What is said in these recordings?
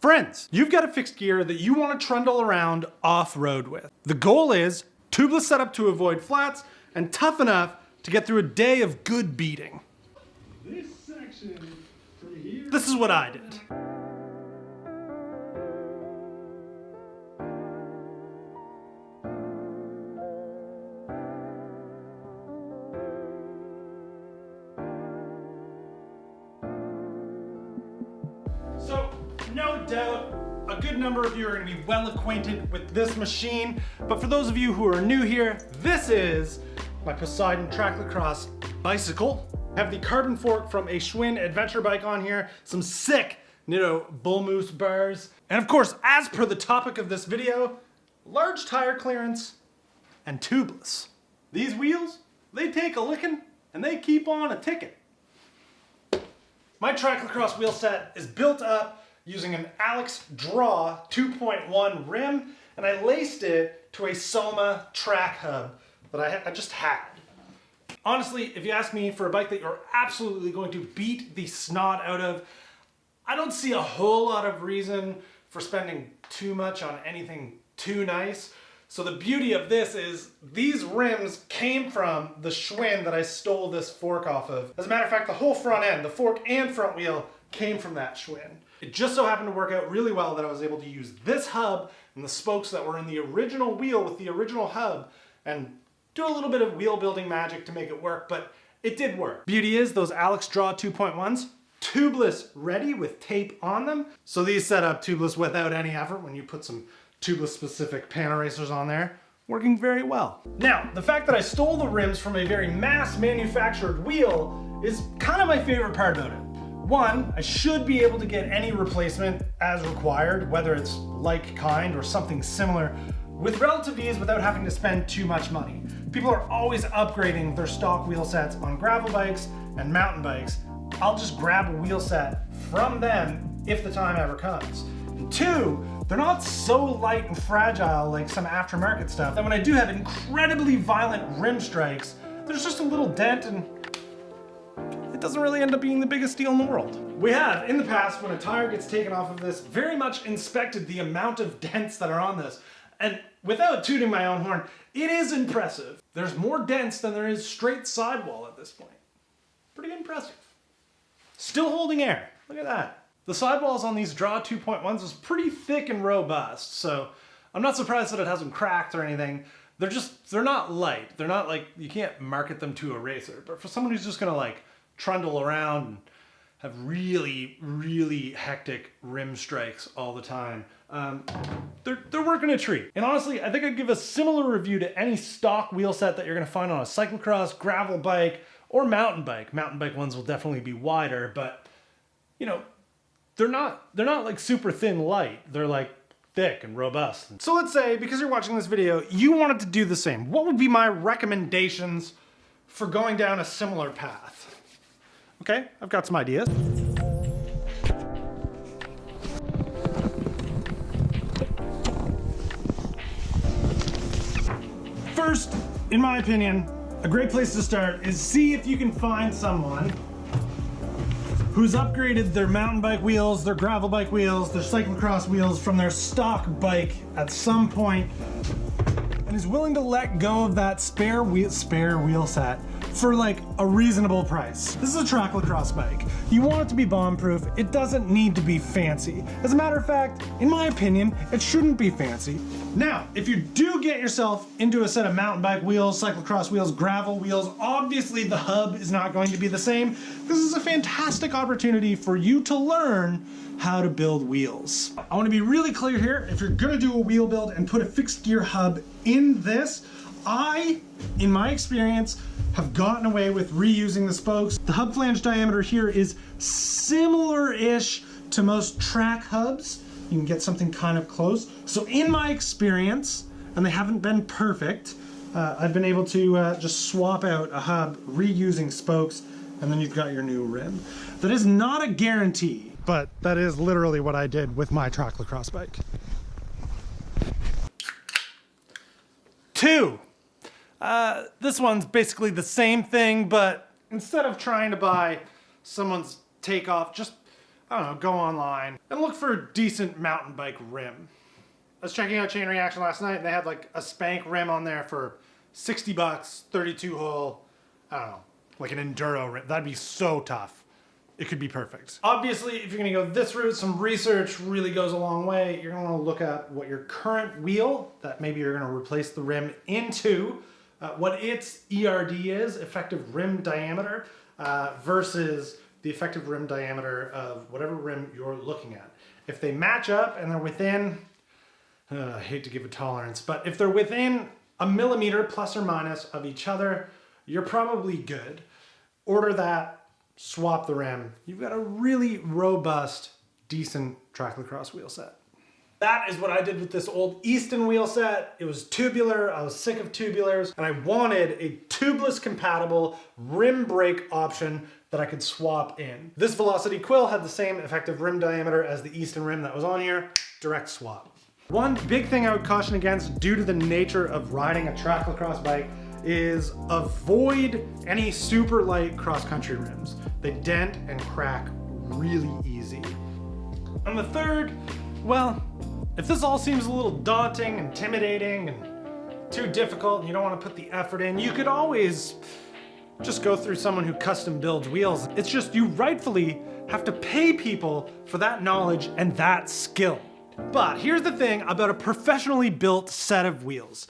Friends, you've got a fixed gear that you want to trundle around off-road with. The goal is tubeless setup to avoid flats and tough enough to get through a day of good beating. This section from here. This is what I did. So, no doubt, a good number of you are going to be well acquainted with this machine, but for those of you who are new here, this is my Poseidon Tracklocross bicycle. I have the carbon fork from a Schwinn adventure bike on here, some sick Nitto bull moose bars, and of course, as per the topic of this video, large tire clearance and tubeless. These wheels, they take a licking and they keep on a ticking. My Tracklocross wheel set is built up using an Alex Draw 2.1 rim, and I laced it to a Soma track hub that I just had. Honestly, if you ask me for a bike that you're absolutely going to beat the snot out of, I don't see a whole lot of reason for spending too much on anything too nice. So the beauty of this is these rims came from the Schwinn that I stole this fork off of. As a matter of fact, the whole front end, the fork and front wheel, came from that Schwinn. It just so happened to work out really well that I was able to use this hub and the spokes that were in the original wheel with the original hub and do a little bit of wheel building magic to make it work, but it did work. Beauty is those Alex Draw 2.1s, tubeless ready with tape on them. So these set up tubeless without any effort when you put some tubeless specific Panaracers on there, working very well. Now, the fact that I stole the rims from a very mass manufactured wheel is kind of my favorite part about it. One, I should be able to get any replacement as required, whether it's like kind or something similar, with relative ease without having to spend too much money. People are always upgrading their stock wheel sets on gravel bikes and mountain bikes. I'll just grab a wheel set from them if the time ever comes. And two, they're not so light and fragile like some aftermarket stuff that when I do have incredibly violent rim strikes, there's just a little dent and it doesn't really end up being the biggest deal in the world. We have, in the past, when a tire gets taken off of this, very much inspected the amount of dents that are on this. And without tooting my own horn, it is impressive. There's more dents than there is straight sidewall at this point. Pretty impressive. Still holding air, look at that. The sidewalls on these Draw 2.1s is pretty thick and robust, so I'm not surprised that it hasn't cracked or anything. They're not light. They're not like, you can't market them to a racer, but for someone who's just gonna like trundle around and have really, really hectic rim strikes all the time, they're working a treat. And honestly, I think I'd give a similar review to any stock wheel set that you're gonna find on a cyclocross, gravel bike, or mountain bike. Mountain bike ones will definitely be wider, but you know, they're not like super thin light. They're like thick and robust. So let's say, because you're watching this video, you wanted to do the same. What would be my recommendations for going down a similar path? Okay, I've got some ideas. First, in my opinion, a great place to start is see if you can find someone who's upgraded their mountain bike wheels, their gravel bike wheels, their cyclocross wheels from their stock bike at some point, and is willing to let go of that spare wheel set for like a reasonable price. This is a Tracklocross bike. You want it to be bomb-proof. It doesn't need to be fancy. As a matter of fact, in my opinion, it shouldn't be fancy. Now, if you do get yourself into a set of mountain bike wheels, cyclocross wheels, gravel wheels, obviously the hub is not going to be the same. This is a fantastic opportunity for you to learn how to build wheels. I want to be really clear here. If you're gonna do a wheel build and put a fixed gear hub in this, in my experience, have gotten away with reusing the spokes. The hub flange diameter here is similar-ish to most track hubs. You can get something kind of close. So in my experience, and they haven't been perfect, I've been able to just swap out a hub reusing spokes, and then you've got your new rim. That is not a guarantee, but that is literally what I did with my Tracklocross bike. Two. This one's basically the same thing, but instead of trying to buy someone's takeoff, just I don't know, go online and look for a decent mountain bike rim. I was checking out Chain Reaction last night and they had like a Spank rim on there for 60 bucks, 32 hole, I don't know, like an enduro rim. That'd be so tough. It could be perfect. Obviously, if you're gonna go this route, some research really goes a long way. You're gonna wanna look at what your current wheel, that maybe you're gonna replace the rim into, what its ERD is, effective rim diameter, versus the effective rim diameter of whatever rim you're looking at. If they match up and they're within, I hate to give a tolerance, but if they're within a millimeter plus or minus of each other, you're probably good. Order that, swap the rim. You've got a really robust, decent Tracklocross wheel set. That is what I did with this old Easton wheel set. It was tubular, I was sick of tubulars, and I wanted a tubeless compatible rim brake option that I could swap in. This Velocity Quill had the same effective rim diameter as the Easton rim that was on here, direct swap. One big thing I would caution against due to the nature of riding a Tracklocross bike is avoid any super light cross-country rims. They dent and crack really easy. And the third, well, if this all seems a little daunting, intimidating, and too difficult, and you don't want to put the effort in, you could always just go through someone who custom builds wheels. It's just you rightfully have to pay people for that knowledge and that skill. But here's the thing about a professionally built set of wheels.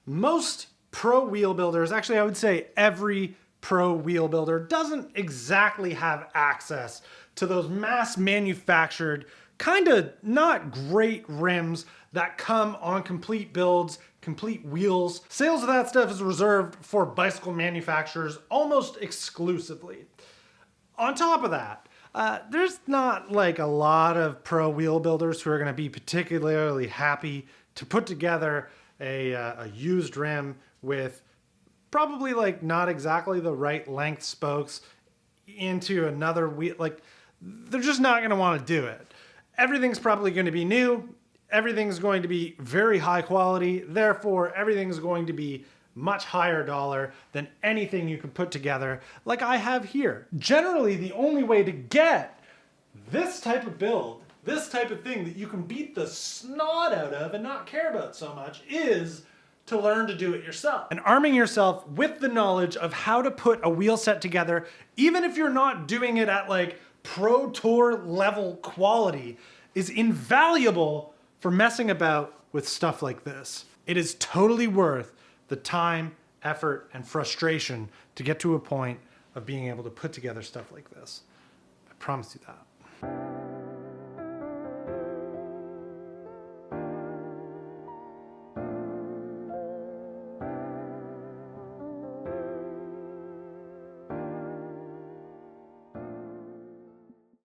Most pro wheel builders, actually I would say every pro wheel builder, doesn't exactly have access to those mass manufactured, kind of not great rims that come on complete builds, complete wheels. Sales of that stuff is reserved for bicycle manufacturers almost exclusively. On top of that, there's not like a lot of pro wheel builders who are going to be particularly happy to put together a used rim with probably like not exactly the right length spokes into another wheel. Like, they're just not going to want to do it. Everything's probably going to be new. Everything's going to be very high quality. Therefore, everything's going to be much higher dollar than anything you can put together like I have here. Generally, the only way to get this type of build, this type of thing that you can beat the snot out of and not care about so much, is to learn to do it yourself. And arming yourself with the knowledge of how to put a wheel set together, even if you're not doing it at like Pro Tour level quality, is invaluable for messing about with stuff like this. It is totally worth the time, effort, and frustration to get to a point of being able to put together stuff like this. I promise you that.